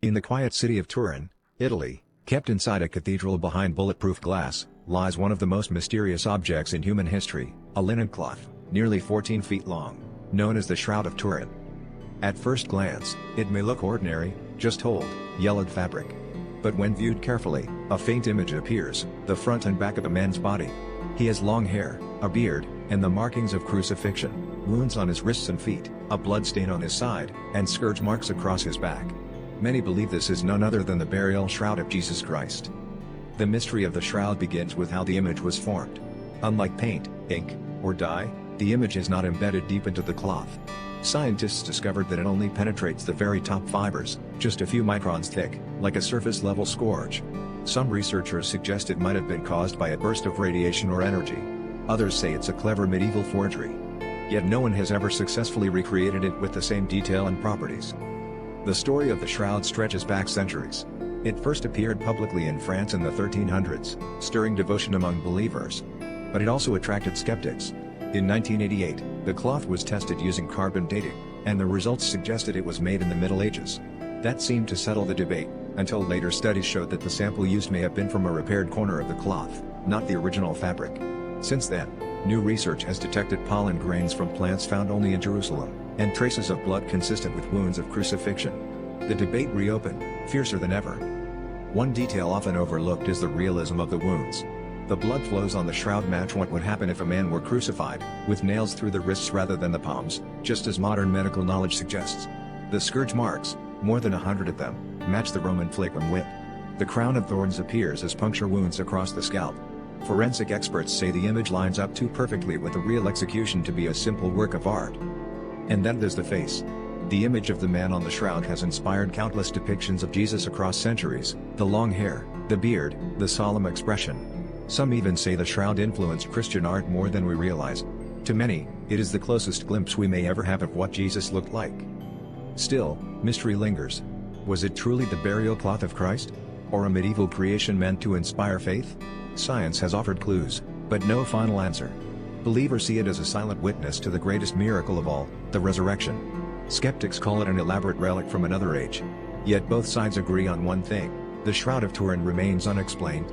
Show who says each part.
Speaker 1: In the quiet city of Turin, Italy, kept inside a cathedral behind bulletproof glass, lies one of the most mysterious objects in human history, a linen cloth, nearly 14 feet long, known as the Shroud of Turin. At first glance, it may look ordinary, just old, yellowed fabric. But when viewed carefully, a faint image appears, the front and back of a man's body. He has long hair, a beard, and the markings of crucifixion, wounds on his wrists and feet, a blood stain on his side, and scourge marks across his back. Many believe this is none other than the burial shroud of Jesus Christ. The mystery of the shroud begins with how the image was formed. Unlike paint, ink, or dye, the image is not embedded deep into the cloth. Scientists discovered that it only penetrates the very top fibers, just a few microns thick, like a surface-level scourge. Some researchers suggest it might have been caused by a burst of radiation or energy. Others say it's a clever medieval forgery. Yet no one has ever successfully recreated it with the same detail and properties. The story of the shroud stretches back centuries. It first appeared publicly in France in the 1300s, stirring devotion among believers. But it also attracted skeptics. In 1988, the cloth was tested using carbon dating, and the results suggested it was made in the Middle Ages. That seemed to settle the debate, until later studies showed that the sample used may have been from a repaired corner of the cloth, not the original fabric. Since then, new research has detected pollen grains from plants found only in Jerusalem, and traces of blood consistent with wounds of crucifixion. The debate reopened, fiercer than ever. One detail often overlooked is the realism of the wounds. The blood flows on the shroud match what would happen if a man were crucified, with nails through the wrists rather than the palms, just as modern medical knowledge suggests. The scourge marks, more than 100 of them, match the Roman flagrum whip. The crown of thorns appears as puncture wounds across the scalp. Forensic experts say the image lines up too perfectly with a real execution to be a simple work of art. And then there's the face. The image of the man on the shroud has inspired countless depictions of Jesus across centuries, the long hair, the beard, the solemn expression. Some even say the shroud influenced Christian art more than we realize. To many, it is the closest glimpse we may ever have of what Jesus looked like. Still, mystery lingers. Was it truly the burial cloth of Christ? Or a medieval creation meant to inspire faith? Science has offered clues, but no final answer. Believers see it as a silent witness to the greatest miracle of all, the resurrection. Skeptics call it an elaborate relic from another age. Yet both sides agree on one thing: the Shroud of Turin remains unexplained,